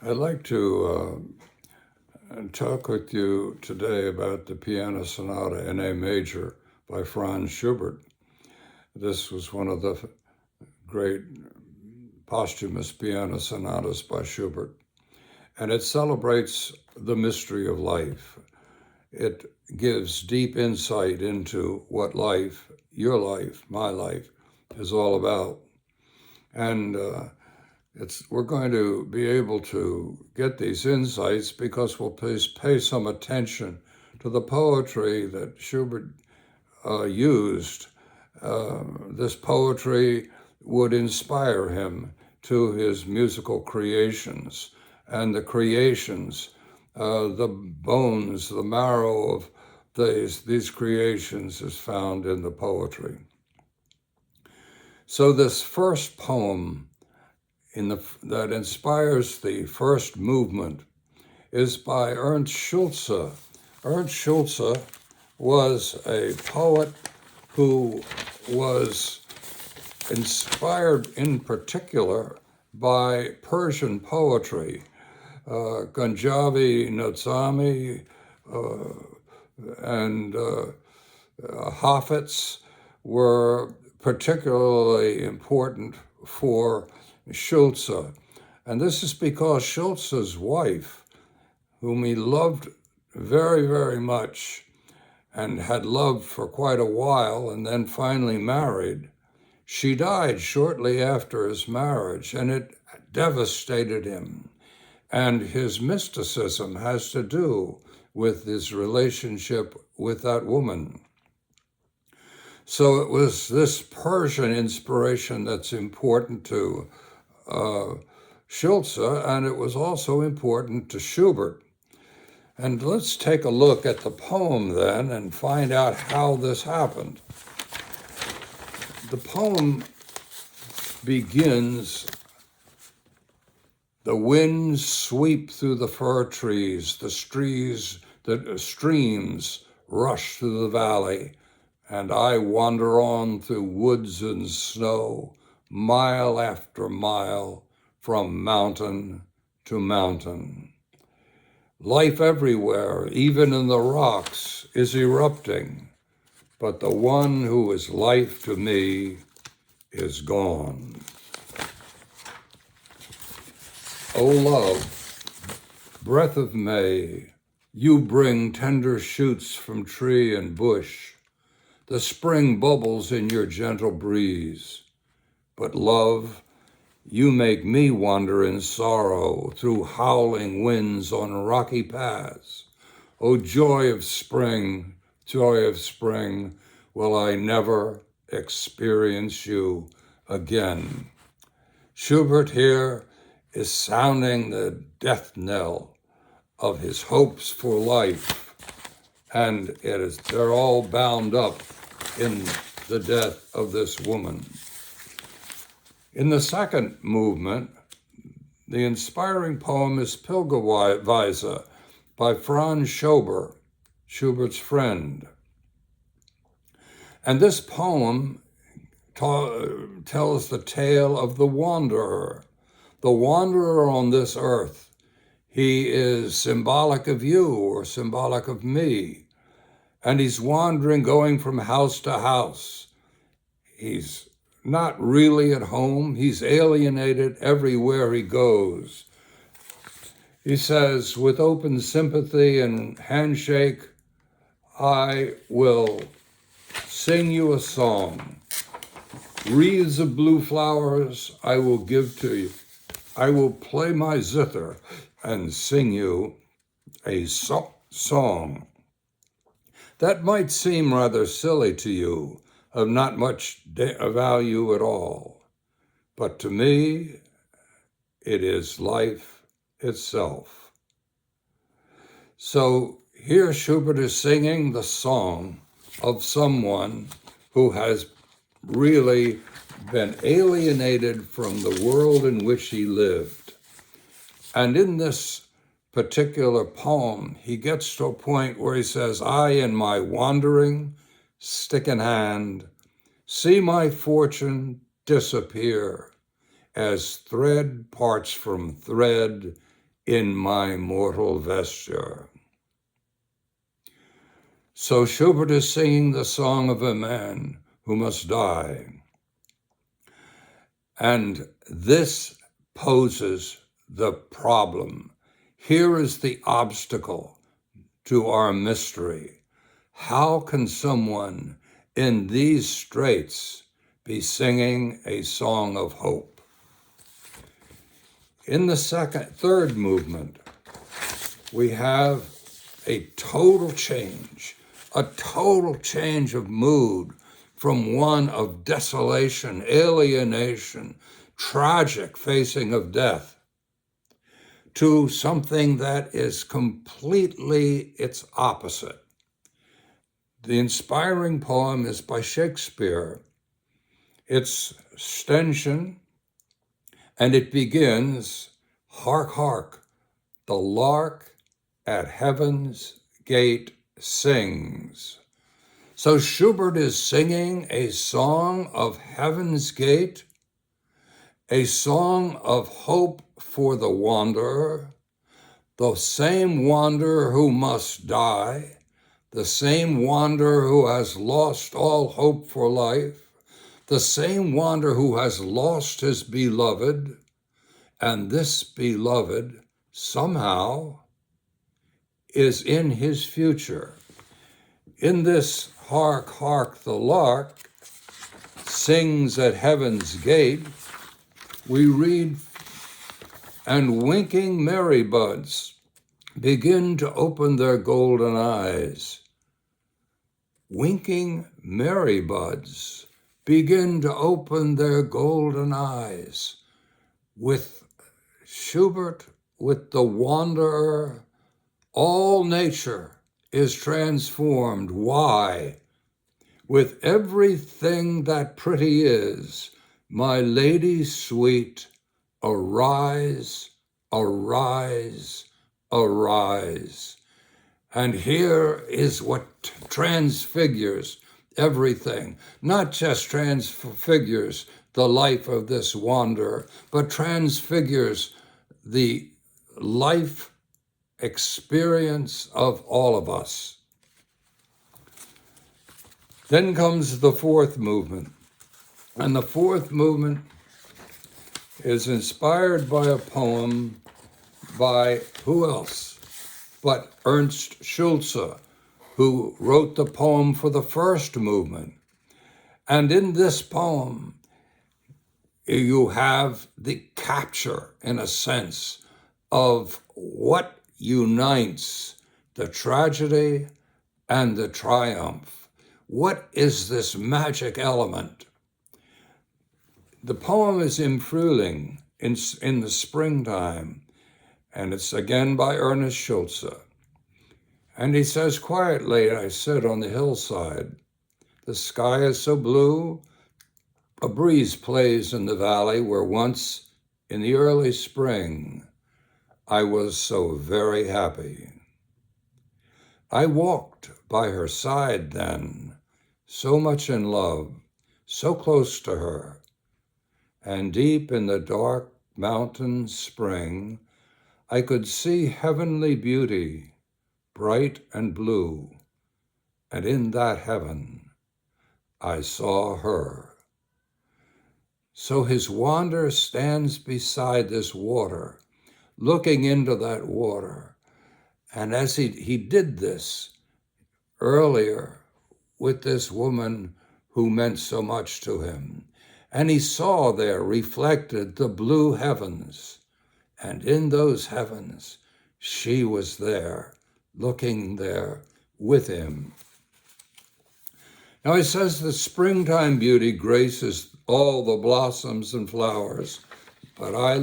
I'd like to talk with you today about the Piano Sonata in A Major by Franz Schubert. This was one of the great posthumous piano sonatas by Schubert, and it celebrates the mystery of life. It gives deep insight into what life, your life, my life, is all about. And we're going to be able to get these insights because we'll pay some attention to the poetry that Schubert used. This poetry would inspire him to his musical creations, and the creations, the bones, the marrow of these creations is found in the poetry. So this first poem that inspires the first movement is by Ernst Schulze. Ernst Schulze was a poet who was inspired in particular by Persian poetry. Ganjavi Nozami and Hafez were particularly important for Schulze. And this is because Schulze's wife, whom he loved very, very much and had loved for quite a while and then finally married, she died shortly after his marriage, and it devastated him. And his mysticism has to do with his relationship with that woman. So it was this Persian inspiration that's important to Schulze, and it was also important to Schubert. And let's take a look at the poem then and find out how this happened. The poem begins, "The winds sweep through the fir trees, the streams rush through the valley, and I wander on through woods and snow, mile after mile, from mountain to mountain. Life everywhere, even in the rocks, is erupting, but the one who is life to me is gone. O love, breath of May, you bring tender shoots from tree and bush. The spring bubbles in your gentle breeze. But love, you make me wander in sorrow through howling winds on rocky paths. O joy of spring, will I never experience you again." Schubert here is sounding the death knell of his hopes for life, and they're all bound up in the death of this woman. In the second movement, the inspiring poem is Pilgerweise by Franz Schubert, Schubert's friend. And this poem tells the tale of the wanderer on this earth. He is symbolic of you or symbolic of me. And he's wandering, going from house to house. He's not really at home. He's alienated everywhere he goes. He says, with open sympathy and handshake, I will sing you a song. Wreaths of blue flowers I will give to you. I will play my zither and sing you a song. That might seem rather silly to you, of not much value at all. But to me, it is life itself. So here Schubert is singing the song of someone who has really been alienated from the world in which he lived. And in this particular poem, he gets to a point where he says, I in my wandering, stick in hand, see my fortune disappear as thread parts from thread in my mortal vesture. So Schubert is singing the song of a man who must die. And this poses the problem. Here is the obstacle to our mystery. How can someone in these straits be singing a song of hope? In the third movement, we have a total change of mood from one of desolation, alienation, tragic facing of death, to something that is completely its opposite. The inspiring poem is by Shakespeare. It's Stenchen, and it begins, "Hark, hark, the lark at heaven's gate sings." So Schubert is singing a song of heaven's gate, a song of hope for the wanderer, the same wanderer who must die, the same wanderer who has lost all hope for life, the same wanderer who has lost his beloved, and this beloved somehow is in his future. In this "Hark, hark, the lark sings at heaven's gate," we read, "And winking merry buds begin to open their golden eyes." Winking merry buds begin to open their golden eyes. With Schubert, with the wanderer, all nature is transformed. Why? With everything that pretty is, my lady sweet, arise, arise, arise. And here is what transfigures everything, not just transfigures the life of this wanderer, but transfigures the life experience of all of us. Then comes the fourth movement. And the fourth movement is inspired by a poem by who else but Ernst Schulze, who wrote the poem for the first movement. And in this poem, you have the capture, in a sense, of what unites the tragedy and the triumph. What is this magic element? The poem is Im Frühling, in the springtime, and it's again by Ernst Schulze. And he says, "Quietly I sit on the hillside. The sky is so blue. A breeze plays in the valley where once, in the early spring, I was so very happy. I walked by her side then, so much in love, so close to her, and deep in the dark mountain spring, I could see heavenly beauty, bright and blue, and in that heaven I saw her." So his wanderer stands beside this water, looking into that water. And as he did this earlier with this woman who meant so much to him, and he saw there reflected the blue heavens, and in those heavens, she was there, looking there with him. Now he says the springtime beauty graces all the blossoms and flowers, but I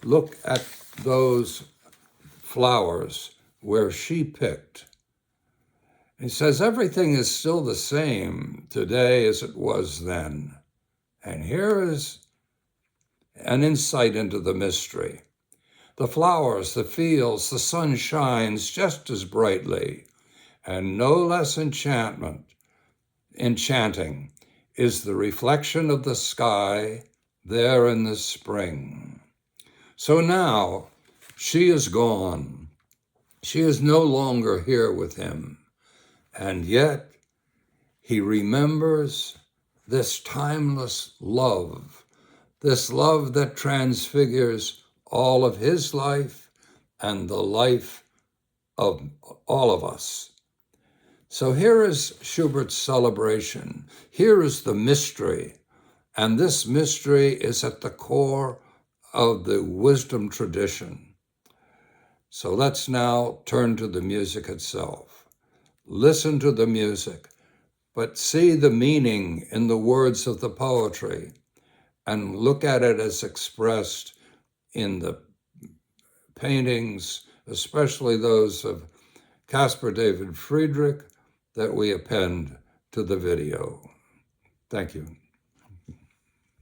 look at those flowers where she picked. He says everything is still the same today as it was then. And here is an insight into the mystery. The flowers, the fields, the sun shines just as brightly, and no less enchanting is the reflection of the sky there in the spring. So now, She is gone. She is no longer here with him. And yet, he remembers this timeless love, this love that transfigures all of his life and the life of all of us. So here is Schubert's celebration. Here is the mystery. And this mystery is at the core of the wisdom tradition. So let's now turn to the music itself. Listen to the music, but see the meaning in the words of the poetry and look at it as expressed in the paintings, especially those of Caspar David Friedrich, that we append to the video. Thank you.